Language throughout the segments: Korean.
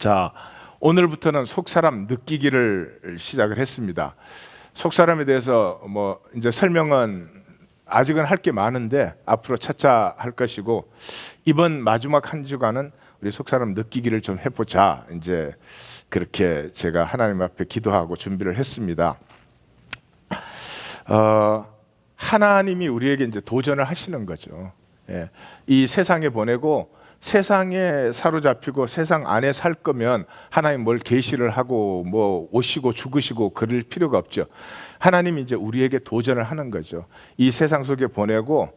자, 오늘부터는 속사람 느끼기를 시작을 했습니다. 속사람에 대해서 이제 설명은 아직은 할 게 많은데 앞으로 차차 할 것이고, 이번 마지막 한 주간은 우리 속사람 느끼기를 좀 해보자, 이제 그렇게 제가 하나님 앞에 기도하고 준비를 했습니다. 하나님이 우리에게 이제 도전을 하시는 거죠. 예. 이 세상에 보내고 세상에 사로잡히고 세상 안에 살 거면 하나님 뭘 계시를 하고 오시고 죽으시고 그럴 필요가 없죠. 하나님이 이제 우리에게 도전을 하는 거죠. 이 세상 속에 보내고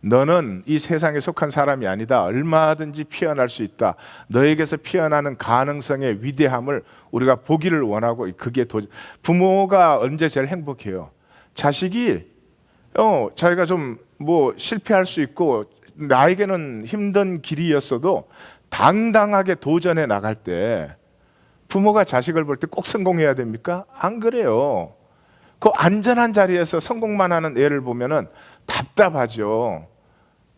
너는 이 세상에 속한 사람이 아니다. 얼마든지 피어날 수 있다. 너에게서 피어나는 가능성의 위대함을 우리가 보기를 원하고, 그게 도전. 부모가 언제 제일 행복해요? 자식이 자기가 좀 실패할 수 있고 나에게는 힘든 길이었어도 당당하게 도전해 나갈 때 부모가 자식을 볼 때 꼭 성공해야 됩니까? 안 그래요. 그 안전한 자리에서 성공만 하는 애를 보면은 답답하죠.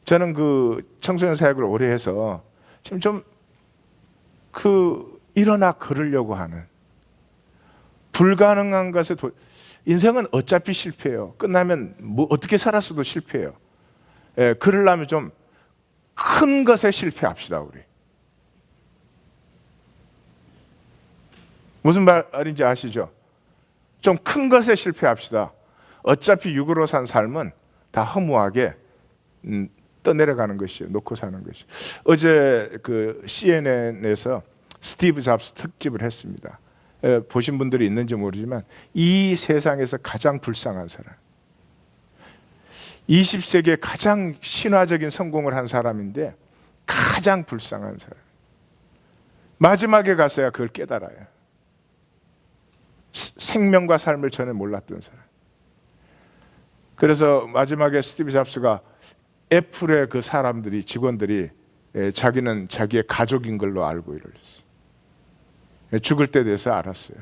저는 그 청소년 사역을 오래 해서 지금 좀 일어나 걸으려고 하는, 불가능한 것에 인생은 어차피 실패해요. 끝나면 어떻게 살았어도 실패해요. 예, 그러려면 좀 큰 것에 실패합시다. 우리 무슨 말인지 아시죠? 좀 큰 것에 실패합시다. 어차피 육으로 산 삶은 다 허무하게 떠내려가는 것이에요. 놓고 사는 것이. 어제 그 CNN에서 스티브 잡스 특집을 했습니다. 보신 분들이 있는지 모르지만 이 세상에서 가장 불쌍한 사람, 20세기에 가장 신화적인 성공을 한 사람인데 가장 불쌍한 사람, 마지막에 가서야 그걸 깨달아요. 생명과 삶을 전에 몰랐던 사람. 그래서 마지막에 스티브 잡스가 애플의 그 사람들이, 직원들이 자기는 자기의 가족인 걸로 알고 이랬어요. 죽을 때 돼서 알았어요.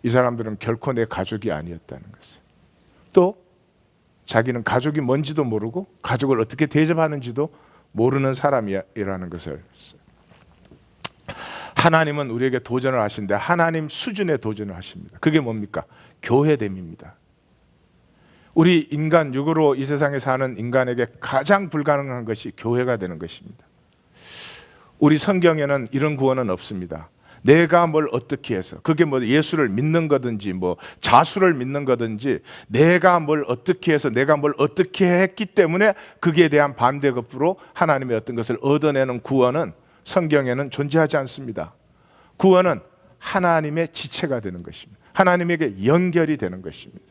이 사람들은 결코 내 가족이 아니었다는 것을. 또 자기는 가족이 뭔지도 모르고 가족을 어떻게 대접하는지도 모르는 사람이라는 것을. 하나님은 우리에게 도전을 하신데 하나님 수준의 도전을 하십니다. 그게 뭡니까? 교회됨입니다. 우리 인간, 육으로 이 세상에 사는 인간에게 가장 불가능한 것이 교회가 되는 것입니다. 우리 성경에는 이런 구원은 없습니다. 내가 뭘 어떻게 해서, 그게 예수를 믿는 거든지 자수를 믿는 거든지, 내가 뭘 어떻게 해서 내가 뭘 어떻게 했기 때문에 그기에 대한 반대급부로 하나님의 어떤 것을 얻어내는 구원은 성경에는 존재하지 않습니다. 구원은 하나님의 지체가 되는 것입니다. 하나님에게 연결이 되는 것입니다.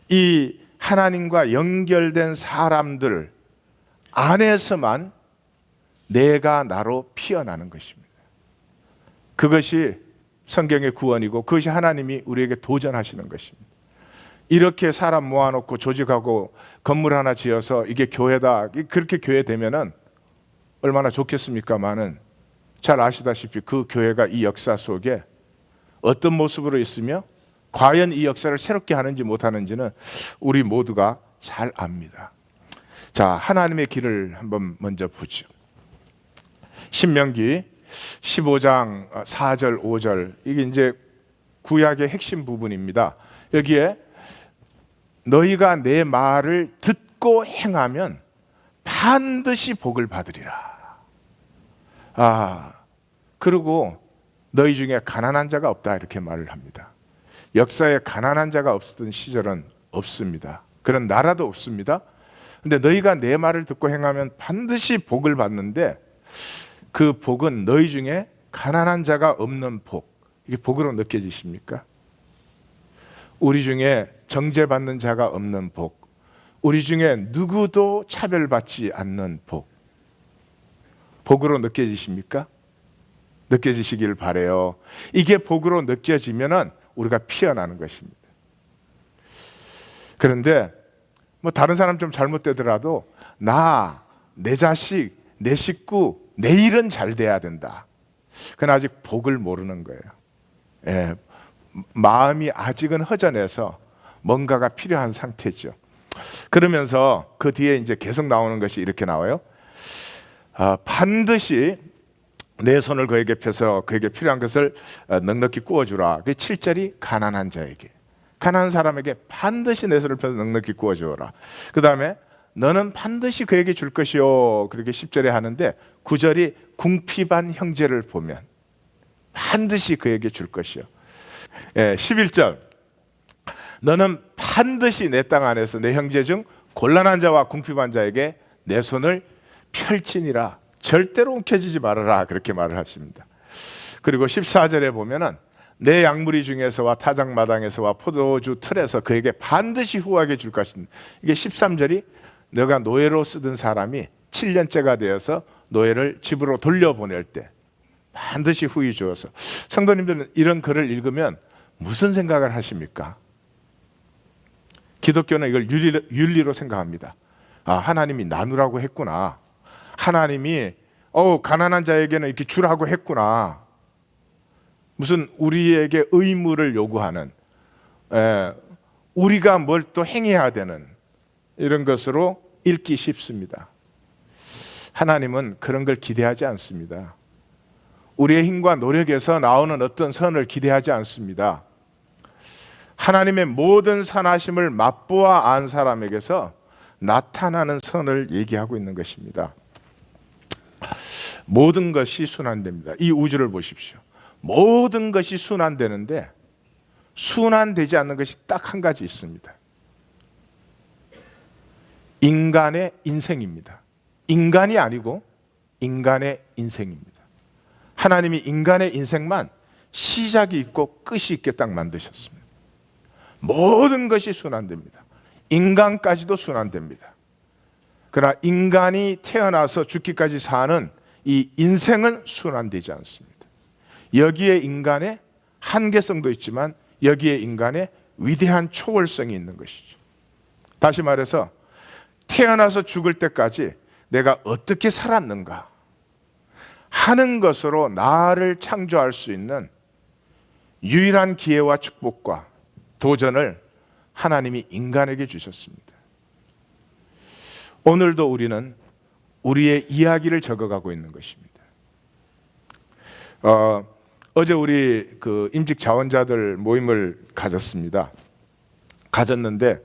이 하나님과 연결된 사람들 안에서만 내가 나로 피어나는 것입니다. 그것이 성경의 구원이고 그것이 하나님이 우리에게 도전하시는 것입니다. 이렇게 사람 모아놓고 조직하고 건물 하나 지어서 이게 교회다, 그렇게 교회 되면은 얼마나 좋겠습니까마는, 잘 아시다시피 그 교회가 이 역사 속에 어떤 모습으로 있으며 과연 이 역사를 새롭게 하는지 못하는지는 우리 모두가 잘 압니다. 자, 하나님의 길을 한번 먼저 보죠. 신명기 15장 4절 5절, 이게 이제 구약의 핵심 부분입니다. 여기에 너희가 내 말을 듣고 행하면 반드시 복을 받으리라. 그리고 너희 중에 가난한 자가 없다, 이렇게 말을 합니다. 역사에 가난한 자가 없었던 시절은 없습니다. 그런 나라도 없습니다. 근데 너희가 내 말을 듣고 행하면 반드시 복을 받는데, 그 복은 너희 중에 가난한 자가 없는 복, 이게 복으로 느껴지십니까? 우리 중에 정죄받는 자가 없는 복, 우리 중에 누구도 차별받지 않는 복, 복으로 느껴지십니까? 느껴지시길 바라요. 이게 복으로 느껴지면은 우리가 피어나는 것입니다. 그런데 다른 사람 좀 잘못되더라도 내 자식, 내 식구, 내 일은 잘 돼야 된다. 그건 아직 복을 모르는 거예요. 예, 마음이 아직은 허전해서 뭔가가 필요한 상태죠. 그러면서 그 뒤에 이제 계속 나오는 것이 이렇게 나와요. 반드시 내 손을 그에게 펴서 그에게 필요한 것을 넉넉히 구워주라. 그 7절이 가난한 자에게, 가난한 사람에게 반드시 내 손을 펴서 넉넉히 구워주어라. 그 다음에 너는 반드시 그에게 줄 것이요, 그렇게 10절에 하는데 9절이 궁핍한 형제를 보면 반드시 그에게 줄 것이요. 11절 너는 반드시 내 땅 안에서 내 형제 중 곤란한 자와 궁핍한 자에게 내 손을 펼치니라. 절대로 움켜쥐지 말아라, 그렇게 말을 하십니다. 그리고 14절에 보면은 내 양무리 중에서와 타작마당에서와 포도주 틀에서 그에게 반드시 후하게 줄 것입니다. 이게 13절이 너가 노예로 쓰던 사람이 7년째가 되어서 노예를 집으로 돌려보낼 때 반드시 후히 주어서. 성도님들은 이런 글을 읽으면 무슨 생각을 하십니까? 기독교는 이걸 윤리로 생각합니다. 아, 하나님이 나누라고 했구나. 하나님이 가난한 자에게는 이렇게 주라고 했구나. 무슨 우리에게 의무를 요구하는, 우리가 뭘 또 행해야 되는 이런 것으로 읽기 쉽습니다. 하나님은 그런 걸 기대하지 않습니다. 우리의 힘과 노력에서 나오는 어떤 선을 기대하지 않습니다. 하나님의 모든 선하심을 맛보아 안 사람에게서 나타나는 선을 얘기하고 있는 것입니다. 모든 것이 순환됩니다. 이 우주를 보십시오. 모든 것이 순환되는데 순환되지 않는 것이 딱 한 가지 있습니다. 인간의 인생입니다. 인간이 아니고 인간의 인생입니다. 하나님이 인간의 인생만 시작이 있고 끝이 있게 딱 만드셨습니다. 모든 것이 순환됩니다. 인간까지도 순환됩니다. 그러나 인간이 태어나서 죽기까지 사는 이 인생은 순환되지 않습니다. 여기에 인간의 한계성도 있지만 여기에 인간의 위대한 초월성이 있는 것이죠. 다시 말해서 태어나서 죽을 때까지 내가 어떻게 살았는가 하는 것으로 나를 창조할 수 있는 유일한 기회와 축복과 도전을 하나님이 인간에게 주셨습니다. 오늘도 우리는 우리의 이야기를 적어가고 있는 것입니다. 어제 우리 그 임직 자원자들 모임을 가졌는데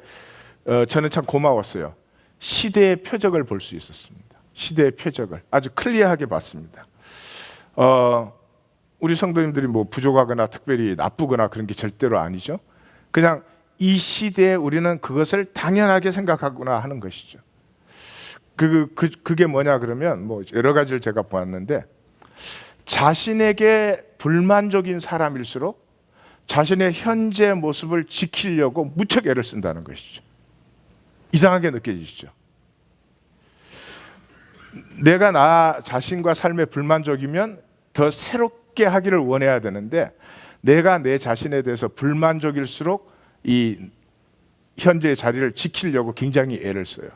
저는 참 고마웠어요. 시대의 표적을 볼 수 있었습니다. 시대의 표적을 아주 클리어하게 봤습니다. 우리 성도님들이 뭐 부족하거나 특별히 나쁘거나 그런 게 절대로 아니죠. 그냥 이 시대에 우리는 그것을 당연하게 생각하구나 하는 것이죠. 그게 뭐냐 그러면 뭐 여러 가지를 제가 보았는데, 자신에게 불만족인 사람일수록 자신의 현재 모습을 지키려고 무척 애를 쓴다는 것이죠. 이상하게 느껴지시죠? 내가 나 자신과 삶에 불만족이면 더 새롭게 하기를 원해야 되는데, 내가 내 자신에 대해서 불만족일수록 이 현재의 자리를 지키려고 굉장히 애를 써요.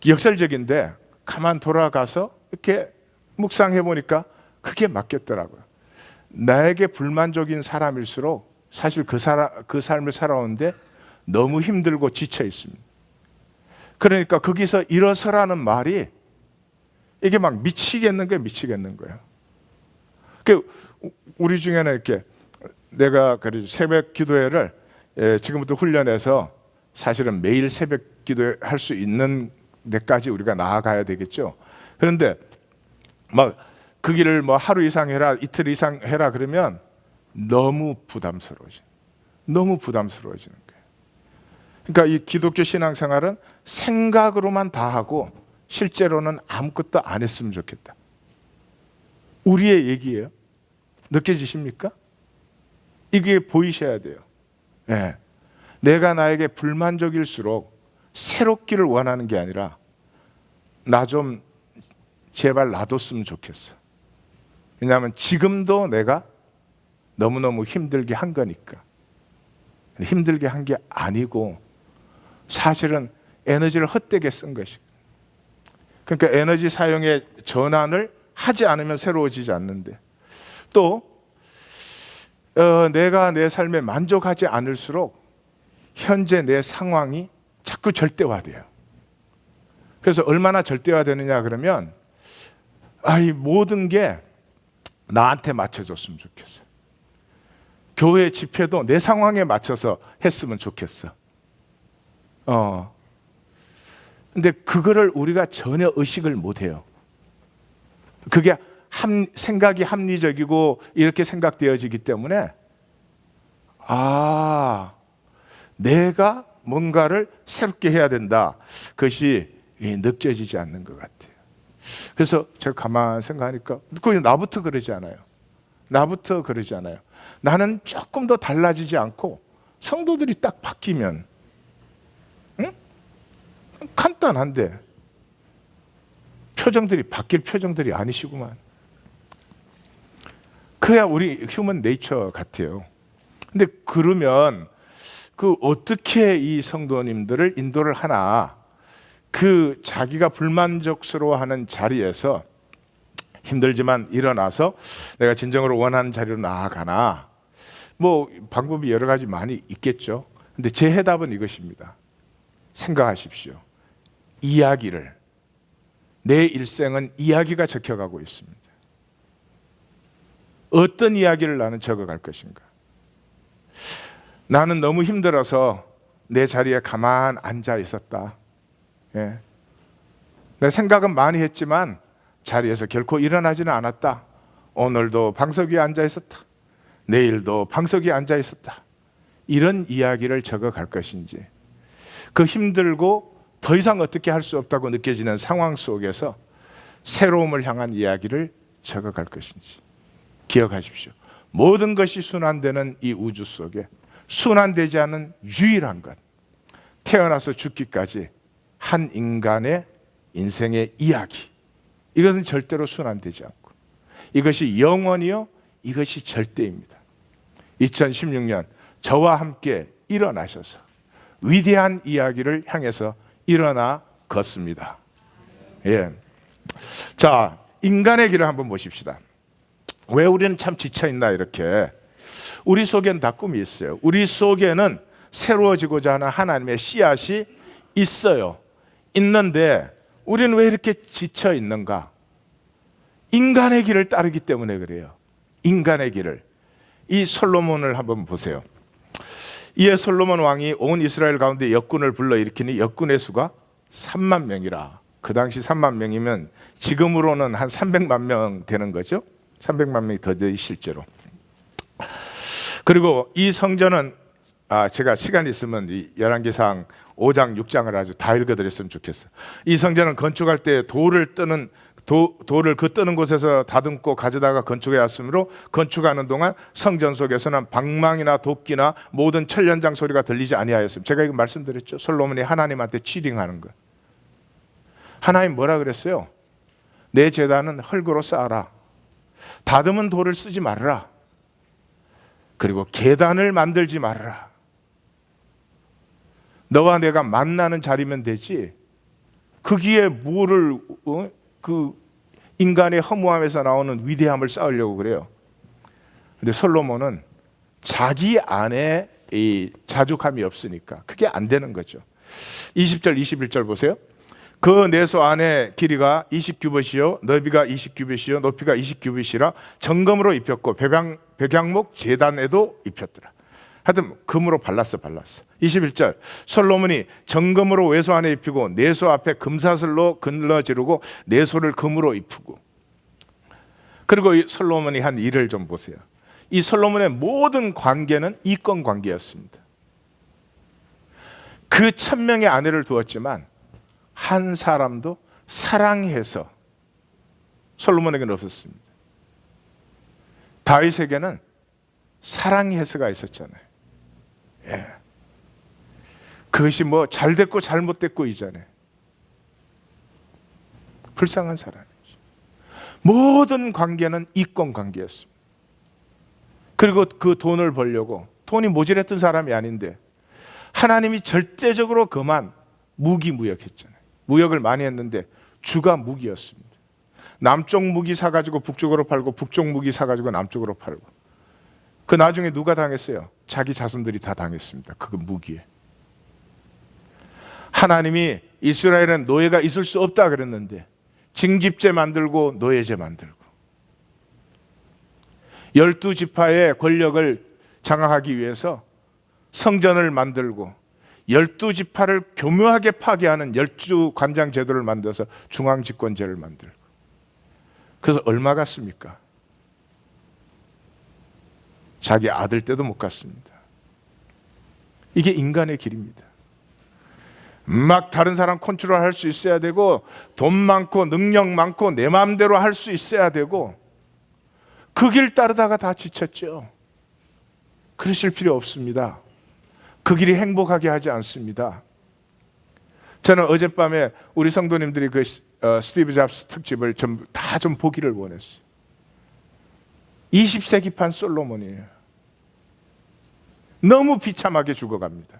역설적인데 가만 돌아가서 이렇게 묵상해 보니까 그게 맞겠더라고요. 나에게 불만족인 사람일수록 사실 그 삶을 살아오는데 너무 힘들고 지쳐 있습니다. 그러니까 거기서 일어서라는 말이 이게 막 미치겠는 거예요. 우리 중에는 이렇게 내가 새벽 기도회를 지금부터 훈련해서 사실은 매일 새벽 기도회 할 수 있는 데까지 우리가 나아가야 되겠죠. 그런데 막 그 길을 뭐 하루 이상 해라, 이틀 이상 해라 그러면 너무 부담스러워지는 거예요. 그러니까 이 기독교 신앙생활은 생각으로만 다 하고 실제로는 아무것도 안 했으면 좋겠다. 우리의 얘기예요. 느껴지십니까? 이게 보이셔야 돼요. 네. 내가 나에게 불만족일수록 새롭기를 원하는 게 아니라 나 좀 제발 놔뒀으면 좋겠어. 왜냐하면 지금도 내가 너무너무 힘들게 한 거니까. 힘들게 한 게 아니고 사실은 에너지를 헛되게 쓴 것이고, 그러니까 에너지 사용의 전환을 하지 않으면 새로워지지 않는데, 또 내가 내 삶에 만족하지 않을수록 현재 내 상황이 자꾸 절대화돼요. 그래서 얼마나 절대화되느냐 그러면 아이 모든 게 나한테 맞춰줬으면 좋겠어. 교회 집회도 내 상황에 맞춰서 했으면 좋겠어. 근데 그거를 우리가 전혀 의식을 못해요. 그게 생각이 합리적이고 이렇게 생각되어지기 때문에 내가 뭔가를 새롭게 해야 된다. 그것이 느껴지지 않는 것 같아요. 그래서 제가 가만히 생각하니까 그건 나부터 그러지 않아요. 나는 조금 더 달라지지 않고 성도들이 딱 바뀌면 간단한데 표정들이 바뀔 표정들이 아니시구만. 그야 우리 휴먼 네이처 같아요. 근데 그러면 어떻게 이 성도님들을 인도를 하나? 자기가 불만족스러워하는 자리에서 힘들지만 일어나서 내가 진정으로 원하는 자리로 나아가나? 방법이 여러 가지 많이 있겠죠. 근데 제 해답은 이것입니다. 생각하십시오. 내 일생은 이야기가 적혀가고 있습니다. 어떤 이야기를 나는 적어갈 것인가? 나는 너무 힘들어서 내 자리에 가만 앉아 있었다. 내 생각은 많이 했지만 자리에서 결코 일어나지는 않았다. 오늘도 방석 위에 앉아 있었다. 내일도 방석 위에 앉아 있었다. 이런 이야기를 적어갈 것인지, 힘들고 더 이상 어떻게 할 수 없다고 느껴지는 상황 속에서 새로움을 향한 이야기를 적어갈 것인지. 기억하십시오. 모든 것이 순환되는 이 우주 속에 순환되지 않은 유일한 것, 태어나서 죽기까지 한 인간의 인생의 이야기, 이것은 절대로 순환되지 않고 이것이 영원이요, 이것이 절대입니다. 2016년 저와 함께 일어나셔서 위대한 이야기를 향해서 일어나 걷습니다. 자, 인간의 길을 한번 보십시다. 왜 우리는 참 지쳐있나? 이렇게 우리 속에는 다 꿈이 있어요. 우리 속에는 새로워지고자 하는 하나님의 씨앗이 있는데 우리는 왜 이렇게 지쳐 있는가? 인간의 길을 따르기 때문에 그래요. 인간의 길을. 이 솔로몬을 한번 보세요. 이에 솔로몬 왕이 온 이스라엘 가운데 역군을 불러일으키니 역군의 수가 3만 명이라. 그 당시 3만 명이면 지금으로는 한 300만 명 되는 거죠. 300만 명이 더 돼, 실제로. 그리고 이 성전은 제가 시간이 있으면 이 열왕기상 5장 6장을 아주 다 읽어드렸으면 좋겠어요. 이 성전은 건축할 때 돌을 뜨는 곳에서 다듬고 가져다가 건축해 왔으므로 건축하는 동안 성전 속에서는 방망이나 도끼나 모든 철연장 소리가 들리지 아니하였습니다. 제가 이거 말씀드렸죠. 솔로몬이 하나님한테 치링하는 것. 하나님 뭐라 그랬어요? 내 제단은 흙으로 쌓아라. 다듬은 돌을 쓰지 말아라. 그리고 계단을 만들지 말아라. 너와 내가 만나는 자리면 되지, 거기에 뭐를 인간의 허무함에서 나오는 위대함을 쌓으려고 그래요. 근데 솔로몬은 자기 안에 이 자족함이 없으니까 그게 안 되는 거죠. 20절 21절 보세요. 그 내소 안에 길이가 20규빗이요 너비가 20규빗이요 높이가 20규빗이라 정금으로 입혔고 백양목 제단에도 입혔더라. 하여튼 금으로 발랐어. 21절 솔로몬이 정금으로 외소 안에 입히고 내소 앞에 금사슬로 근러 지르고 내소를 금으로 입히고. 그리고 이 솔로몬이 한 일을 좀 보세요. 이 솔로몬의 모든 관계는 이권 관계였습니다. 그 1000명의 아내를 두었지만 한 사람도 사랑해서 솔로몬에게는 없었습니다. 다윗에게는 사랑해서가 있었잖아요. 그것이 뭐 잘됐고 잘못됐고 이전에 불쌍한 사람이죠. 모든 관계는 이권 관계였습니다. 그리고 그 돈을 벌려고, 돈이 모자랐던 사람이 아닌데 하나님이 절대적으로 그만 무기무역했잖아요. 무역을 많이 했는데 주가 무기였습니다. 남쪽 무기 사가지고 북쪽으로 팔고 북쪽 무기 사가지고 남쪽으로 팔고. 그 나중에 누가 당했어요? 자기 자손들이 다 당했습니다. 그 무기에. 하나님이 이스라엘은 노예가 있을 수 없다 그랬는데 징집제 만들고 노예제 만들고 12지파의 권력을 장악하기 위해서 성전을 만들고 12지파를 교묘하게 파괴하는 열주관장 제도를 만들어서 중앙집권제를 만들고 그래서 얼마 갔습니까? 자기 아들 때도 못 갔습니다. 이게 인간의 길입니다. 막 다른 사람 컨트롤할 수 있어야 되고 돈 많고 능력 많고 내 마음대로 할 수 있어야 되고 그 길 따르다가 다 지쳤죠. 그러실 필요 없습니다. 그 길이 행복하게 하지 않습니다. 저는 어젯밤에 우리 성도님들이 그 스티브 잡스 특집을 다 좀 보기를 원했어요. 20세기판 솔로몬이에요. 너무 비참하게 죽어갑니다.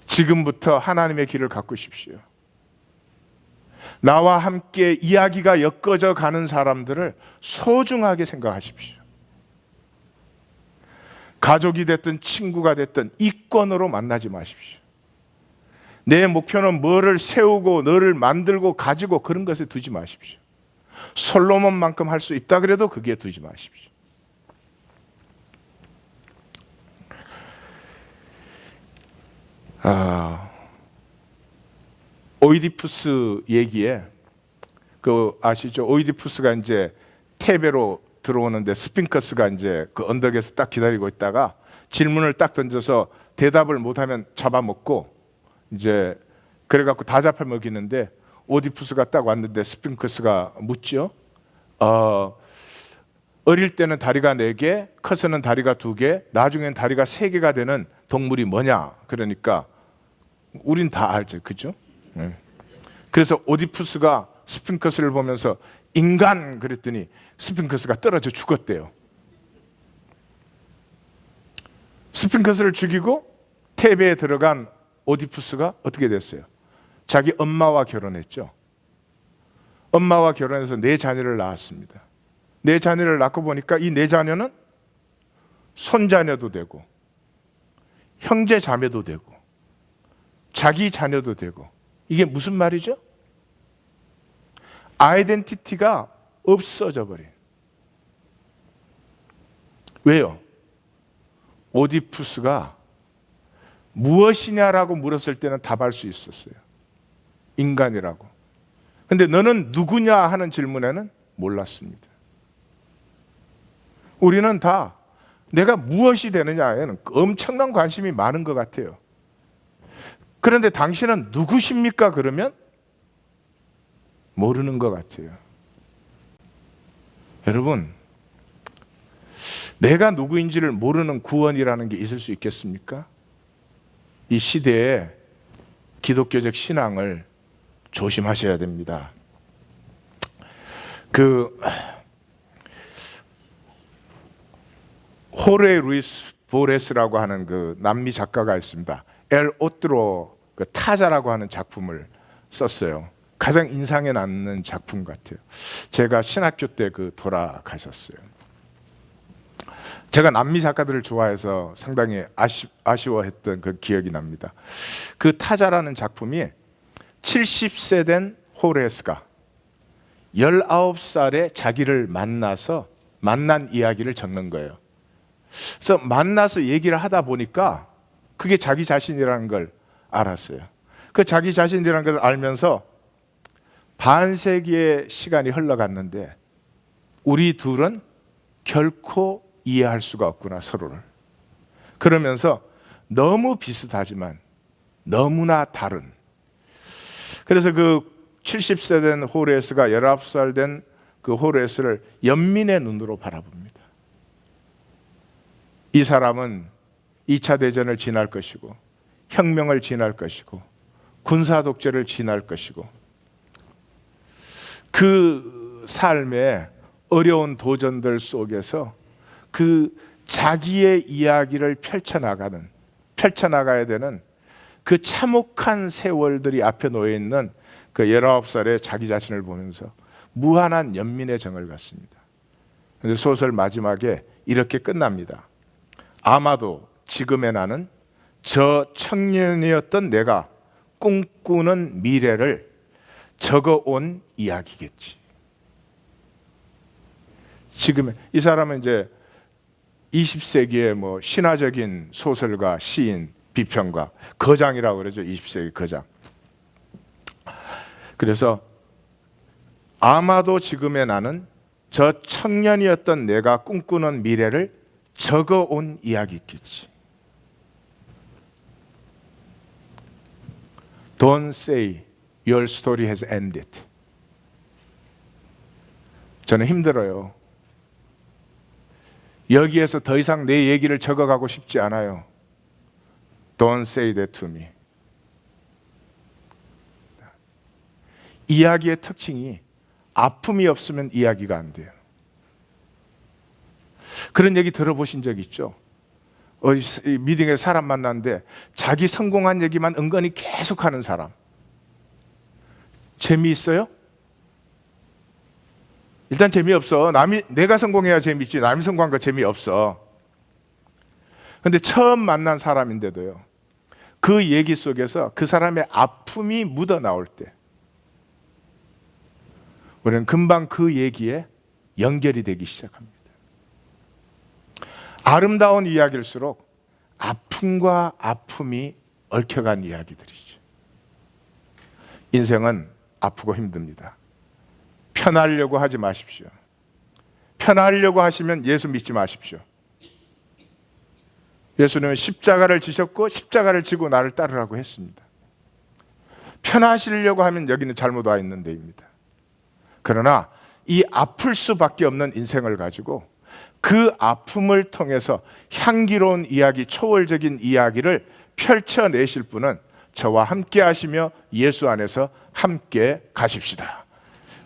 지금부터 하나님의 길을 가꾸십시오. 나와 함께 이야기가 엮어져 가는 사람들을 소중하게 생각하십시오. 가족이 됐든 친구가 됐든 이권으로 만나지 마십시오. 내 목표는 뭐를 세우고 너를 만들고 가지고 그런 것에 두지 마십시오. 솔로몬만큼 할 수 있다 그래도 거기에 두지 마십시오. 오이디푸스 얘기에 그 아시죠? 오이디푸스가 이제 테베로 들어오는데 스핑크스가 이제 그 언덕에서 딱 기다리고 있다가 질문을 딱 던져서 대답을 못하면 잡아먹고 이제 그래갖고 다 잡아먹이는데 오디푸스가 딱 왔는데 스핑크스가 묻죠. 어릴 때는 다리가 4개, 커서는 다리가 2개, 나중엔 다리가 3개가 되는 동물이 뭐냐? 그러니까 우린 다 알죠, 그죠? 네. 그래서 오디푸스가 스핑크스를 보면서 인간 그랬더니 스핑크스가 떨어져 죽었대요. 스핑크스를 죽이고 테베에 들어간 오디푸스가 어떻게 됐어요? 자기 엄마와 결혼했죠. 엄마와 결혼해서 4자녀를 낳았습니다. 4자녀를 낳고 보니까 이 4자녀는 손자녀도 되고 형제 자매도 되고 자기 자녀도 되고 이게 무슨 말이죠? 아이덴티티가 없어져 버린. 왜요? 오디푸스가 무엇이냐라고 물었을 때는 답할 수 있었어요. 인간이라고. 근데 너는 누구냐 하는 질문에는 몰랐습니다. 우리는 다 내가 무엇이 되느냐에는 엄청난 관심이 많은 것 같아요. 그런데 당신은 누구십니까? 그러면 모르는 것 같아요. 여러분, 내가 누구인지를 모르는 구원이라는 게 있을 수 있겠습니까? 이 시대에 기독교적 신앙을 조심하셔야 됩니다. 호레 루이스 보레스라고 하는 그 남미 작가가 있습니다. 엘 오트로 그 타자라고 하는 작품을 썼어요. 가장 인상에 남는 작품 같아요. 제가 신학교 때 돌아가셨어요. 제가 남미 작가들을 좋아해서 상당히 아쉬워했던 그 기억이 납니다. 그 타자라는 작품이 70세 된 호레스가 19살에 자기를 만난 이야기를 적는 거예요. 그래서 만나서 얘기를 하다 보니까 그게 자기 자신이라는 걸 알았어요. 그 자기 자신이라는 걸 알면서 반세기의 시간이 흘러갔는데 우리 둘은 결코 이해할 수가 없구나, 서로를. 그러면서 너무 비슷하지만 너무나 다른. 그래서 그 70세 된 호레스가 19살 된 그 호레스를 연민의 눈으로 바라봅니다. 이 사람은 2차 대전을 지날 것이고 혁명을 지날 것이고 군사 독재를 지날 것이고 그 삶의 어려운 도전들 속에서 그 자기의 이야기를 펼쳐나가야 되는 그 참혹한 세월들이 앞에 놓여 있는 그 19살의 자기 자신을 보면서 무한한 연민의 정을 갖습니다. 그런데 소설 마지막에 이렇게 끝납니다. 아마도 지금의 나는 저 청년이었던 내가 꿈꾸는 미래를 적어온 이야기겠지. 지금 이 사람은 이제 20세기의 뭐 신화적인 소설가, 시인, 비평가, 거장이라고 그러죠. 20세기 거장. 그래서 아마도 지금의 나는 저 청년이었던 내가 꿈꾸는 미래를 적어온 이야기겠지. Don't say your story has ended. 저는 힘들어요. 여기에서 더 이상 내 얘기를 적어가고 싶지 않아요. Don't say that to me. 이야기의 특징이 아픔이 없으면 이야기가 안 돼요. 그런 얘기 들어보신 적 있죠? 미팅에 사람 만났는데 자기 성공한 얘기만 은근히 계속하는 사람. 재미있어요? 일단 재미없어. 내가 성공해야 재미있지. 남이 성공한 거 재미없어. 근데 처음 만난 사람인데도요, 그 얘기 속에서 그 사람의 아픔이 묻어 나올 때 우리는 금방 그 얘기에 연결이 되기 시작합니다. 아름다운 이야기일수록 아픔과 아픔이 얽혀간 이야기들이죠. 인생은 아프고 힘듭니다. 편하려고 하지 마십시오. 편하려고 하시면 예수 믿지 마십시오. 예수님은 십자가를 지셨고 십자가를 지고 나를 따르라고 했습니다. 편하시려고 하면 여기는 잘못 와 있는 데입니다. 그러나 이 아플 수밖에 없는 인생을 가지고 그 아픔을 통해서 향기로운 이야기, 초월적인 이야기를 펼쳐내실 분은 저와 함께 하시며 예수 안에서 함께 가십시다.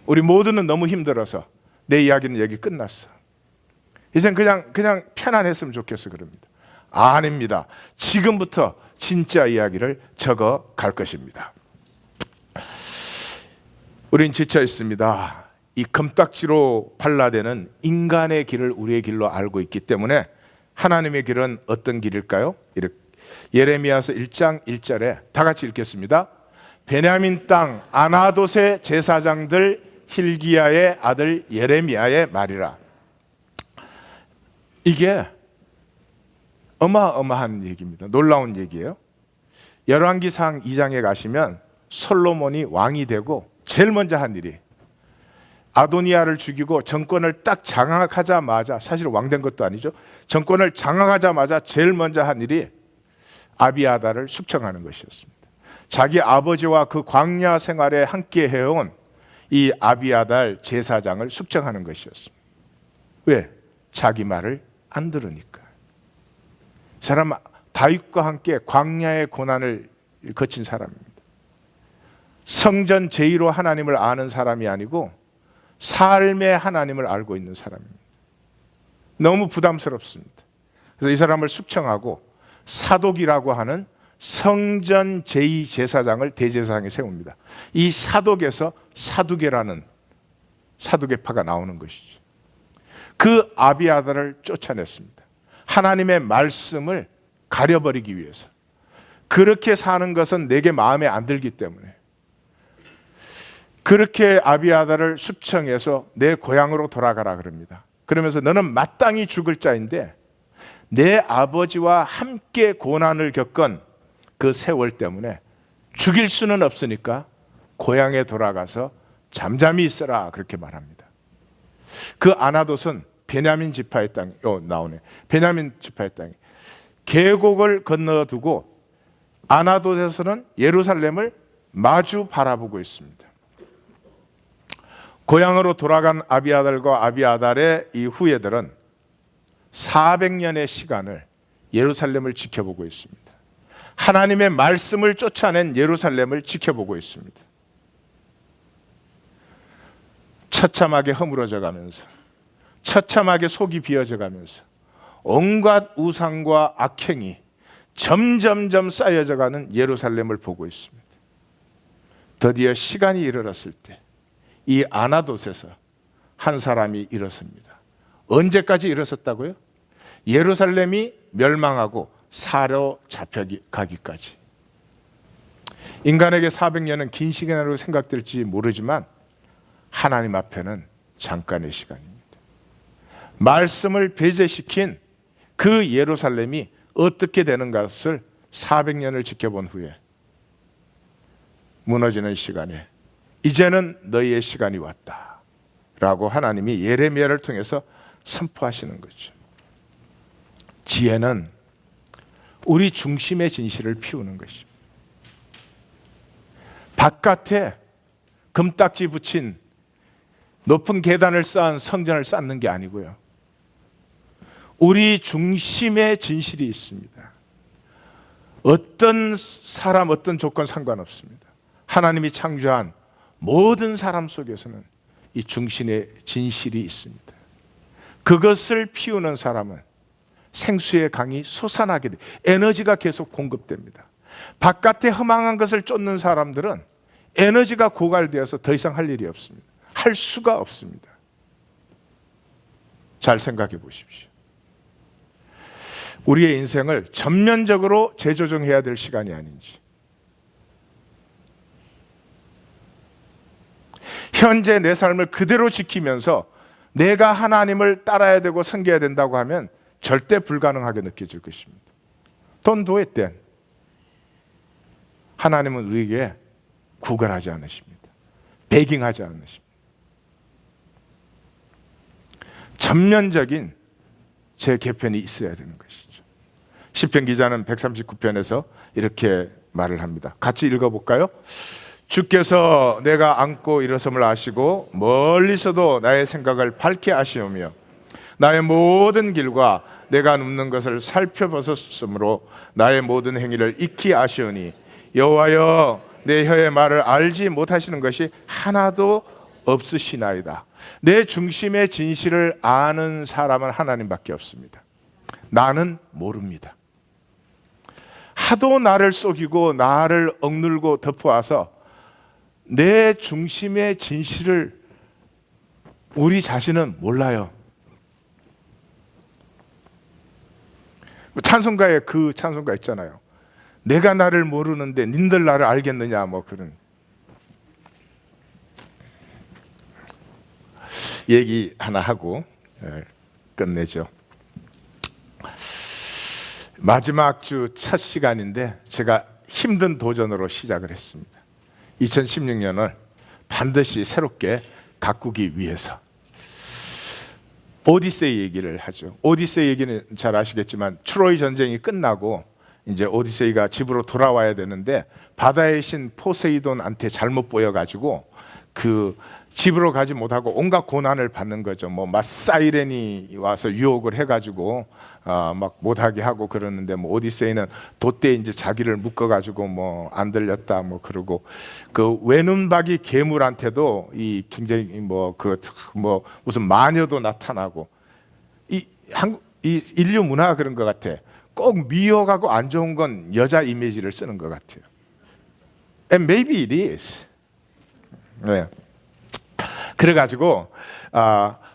우리 모두는 너무 힘들어서 내 이야기는 여기 끝났어. 이젠 그냥 편안했으면 좋겠어 그럽니다. 아닙니다. 지금부터 진짜 이야기를 적어 갈 것입니다. 우린 지쳐 있습니다. 이 금딱지로 발라대는 인간의 길을 우리의 길로 알고 있기 때문에 하나님의 길은 어떤 길일까요? 예레미야서 1장 1절에 다 같이 읽겠습니다. 베냐민 땅 아나돗의 제사장들 hil기야의 아들 예레미야의 말이라. 이게 어마어마한 얘기입니다. 놀라운 얘기예요. 열왕기상 2장에 가시면 솔로몬이 왕이 되고 제일 먼저 한 일이 아도니아를 죽이고 정권을 딱 장악하자마자, 사실 왕된 것도 아니죠, 정권을 장악하자마자 제일 먼저 한 일이 아비아달을 숙청하는 것이었습니다. 자기 아버지와 그 광야 생활에 함께 해온 이 아비아달 제사장을 숙청하는 것이었습니다. 왜? 자기 말을 안 들으니까. 이 사람 다윗과 함께 광야의 고난을 거친 사람입니다. 성전 제1호 하나님을 아는 사람이 아니고 삶의 하나님을 알고 있는 사람입니다. 너무 부담스럽습니다. 그래서 이 사람을 숙청하고 사독이라고 하는 성전 제2제사장을 대제사장에 세웁니다. 이 사독에서 사두개라는 사두개파가 나오는 것이죠. 그 아비아달을 쫓아냈습니다. 하나님의 말씀을 가려버리기 위해서. 그렇게 사는 것은 내게 마음에 안 들기 때문에. 그렇게 아비아달을 숙청해서 내 고향으로 돌아가라 그럽니다. 그러면서 너는 마땅히 죽을 자인데 내 아버지와 함께 고난을 겪은 그 세월 때문에 죽일 수는 없으니까 고향에 돌아가서 잠잠히 있어라 그렇게 말합니다. 그 아나돗은 베냐민 지파의 땅, 나오네. 베냐민 지파의 땅에 계곡을 건너두고 아나돗에서는 예루살렘을 마주 바라보고 있습니다. 고향으로 돌아간 아비아달과 아비아달의 이 후예들은 400년의 시간을 예루살렘을 지켜보고 있습니다. 하나님의 말씀을 쫓아낸 예루살렘을 지켜보고 있습니다. 처참하게 허물어져 가면서, 처참하게 속이 비어져 가면서 온갖 우상과 악행이 점점점 쌓여져 가는 예루살렘을 보고 있습니다. 드디어 시간이 이르렀을 때 이 아나돗에서 한 사람이 일어섭니다. 언제까지 일어섰다고요? 예루살렘이 멸망하고 사로잡혀가기까지. 인간에게 400년은 긴 시간으로 생각될지 모르지만 하나님 앞에는 잠깐의 시간입니다. 말씀을 배제시킨 그 예루살렘이 어떻게 되는 것을 400년을 지켜본 후에 무너지는 시간에 이제는 너희의 시간이 왔다 라고 하나님이 예레미야를 통해서 선포하시는 거죠. 지혜는 우리 중심의 진실을 피우는 것입니다. 바깥에 금딱지 붙인 높은 계단을 쌓은 성전을 쌓는 게 아니고요, 우리 중심의 진실이 있습니다. 어떤 사람, 어떤 조건 상관없습니다. 하나님이 창조한 모든 사람 속에서는 이 중심의 진실이 있습니다. 그것을 피우는 사람은 생수의 강이 솟아나게 돼, 에너지가 계속 공급됩니다. 바깥에 허망한 것을 쫓는 사람들은 에너지가 고갈되어서 더 이상 할 일이 없습니다. 할 수가 없습니다. 잘 생각해 보십시오. 우리의 인생을 전면적으로 재조정해야 될 시간이 아닌지, 현재 내 삶을 그대로 지키면서 내가 하나님을 따라야 되고 섬겨야 된다고 하면 절대 불가능하게 느껴질 것입니다. Don't do it then. 하나님은 우리에게 구걸하지 않으십니다. 베깅하지 않으십니다. 전면적인 제 개편이 있어야 되는 것이죠. 시편 기자는 139편에서 이렇게 말을 합니다. 같이 읽어볼까요? 주께서 내가 앉고 일어섬을 아시고 멀리서도 나의 생각을 밝게 아시오며 나의 모든 길과 내가 눕는 것을 살펴보셨으므로 나의 모든 행위를 익히 아시오니 여호와여 내 혀의 말을 알지 못하시는 것이 하나도 없으시나이다. 내 중심의 진실을 아는 사람은 하나님밖에 없습니다. 나는 모릅니다. 하도 나를 속이고 나를 억눌고 덮어와서 내 중심의 진실을 우리 자신은 몰라요. 찬송가에 그 찬송가 있잖아요. 내가 나를 모르는데 님들 나를 알겠느냐, 뭐 그런 얘기 하나 하고 끝내죠. 마지막 주 첫 시간인데 제가 힘든 도전으로 시작을 했습니다. 2016년을 반드시 새롭게 가꾸기 위해서 오디세이 얘기를 하죠. 오디세이 얘기는 잘 아시겠지만 트로이 전쟁이 끝나고 이제 오디세이가 집으로 돌아와야 되는데 바다의 신 포세이돈한테 잘못 보여가지고 그 집으로 가지 못하고 온갖 고난을 받는 거죠. 뭐 막 사이렌이 와서 유혹을 해가지고 막 못하게 하고 그러는데 뭐 오디세이는 돛대에 이제 자기를 묶어가지고 뭐 안 들렸다 뭐 그러고 그 외눈박이 괴물한테도 이 굉장히 뭐 무슨 마녀도 나타나고 이 인류 문화가 그런 것 같아. 꼭 미워하고 안 좋은 건 여자 이미지를 쓰는 것 같아요. And maybe it is. 네. 그래가지고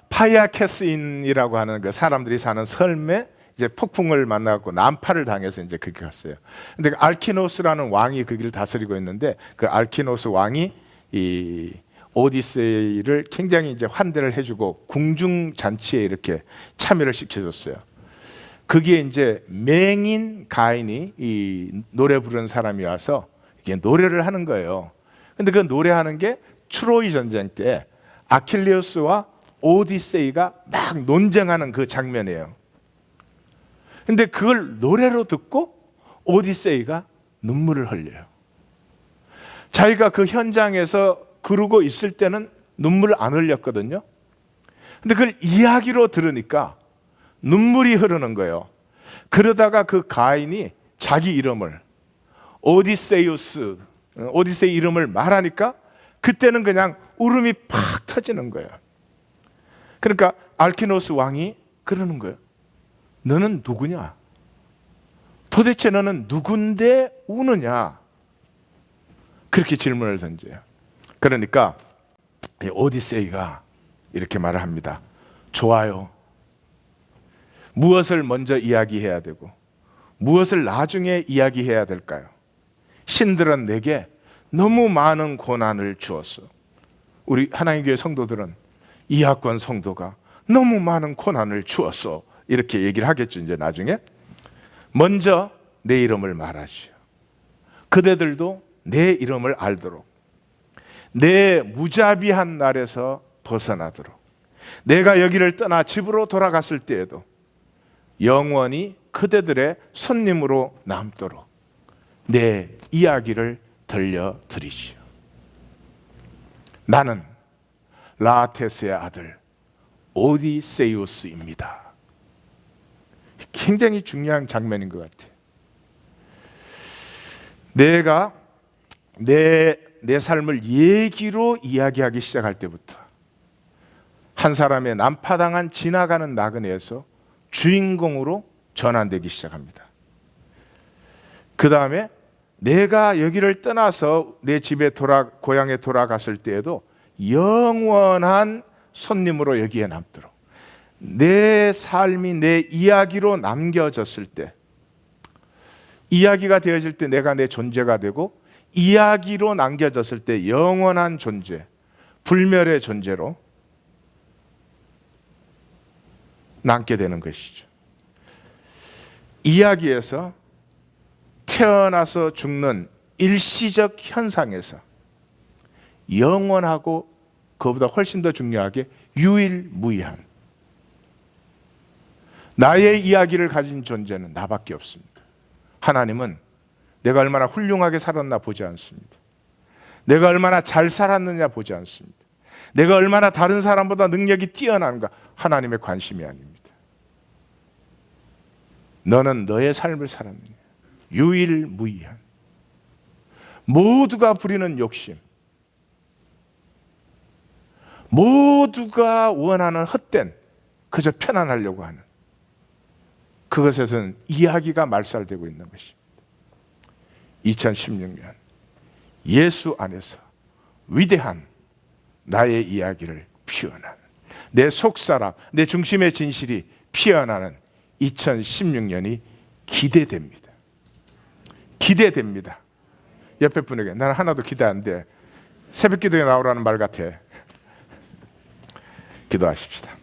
파이아 캐스인이라고 하는 그 사람들이 사는 섬에 이제 폭풍을 만나고 난파를 당해서 이제 거기 갔어요. 근데 알키노스라는 왕이 거기를 다스리고 있는데 그 알키노스 왕이 이 오디세이를 굉장히 이제 환대를 해주고 궁중 잔치에 이렇게 참여를 시켜줬어요. 거기에 이제 맹인 가인이 이 노래 부르는 사람이 와서 이게 노래를 하는 거예요. 근데 그 노래하는 게 트로이 전쟁 때 아킬레우스와 오디세이가 막 논쟁하는 그 장면이에요. 근데 그걸 노래로 듣고 오디세이가 눈물을 흘려요. 자기가 그 현장에서 그러고 있을 때는 눈물을 안 흘렸거든요. 근데 그걸 이야기로 들으니까 눈물이 흐르는 거예요. 그러다가 그 가인이 자기 이름을 오디세이우스, 오디세이 이름을 말하니까 그때는 그냥 울음이 팍 터지는 거예요. 그러니까 알키노스 왕이 그러는 거예요. 너는 누구냐? 도대체 너는 누군데 우느냐? 그렇게 질문을 던져요. 그러니까 오디세이가 이렇게 말을 합니다. 좋아요. 무엇을 먼저 이야기해야 되고 무엇을 나중에 이야기해야 될까요? 신들은 내게 너무 많은 고난을 주었어. 우리 하나님 교회 성도들은 이학권 성도가 너무 많은 고난을 주었어, 이렇게 얘기를 하겠죠. 이제 나중에 먼저 내 이름을 말하시오. 그대들도 내 이름을 알도록, 내 무자비한 날에서 벗어나도록, 내가 여기를 떠나 집으로 돌아갔을 때에도 영원히 그대들의 손님으로 남도록 내 이야기를 들려드리시오. 나는 라테스의 아들 오디세우스입니다. 굉장히 중요한 장면인 것 같아요. 내가 내 삶을 얘기로 이야기하기 시작할 때부터 한 사람의 난파당한 지나가는 나그네에서 주인공으로 전환되기 시작합니다. 그 다음에 내가 여기를 떠나서 내 집에 고향에 돌아갔을 때에도 영원한 손님으로 여기에 남도록, 내 삶이 내 이야기로 남겨졌을 때, 이야기가 되어질 때 내가 내 존재가 되고, 이야기로 남겨졌을 때 영원한 존재, 불멸의 존재로 남게 되는 것이죠. 이야기에서 태어나서 죽는 일시적 현상에서 영원하고 그보다 훨씬 더 중요하게 유일무이한 나의 이야기를 가진 존재는 나밖에 없습니다. 하나님은 내가 얼마나 훌륭하게 살았나 보지 않습니다. 내가 얼마나 잘 살았느냐 보지 않습니다. 내가 얼마나 다른 사람보다 능력이 뛰어난가, 하나님의 관심이 아닙니다. 너는 너의 삶을 살았느냐, 유일무이한, 모두가 부리는 욕심, 모두가 원하는 헛된, 그저 편안하려고 하는 그것에서는 이야기가 말살되고 있는 것입니다. 2016년 예수 안에서 위대한 나의 이야기를 피어나는, 내 속사람, 내 중심의 진실이 피어나는 2016년이 기대됩니다. 기대됩니다. 옆에 분에게 나는 하나도 기대 안 돼, 새벽 기도에 나오라는 말 같아. 기도하십시다.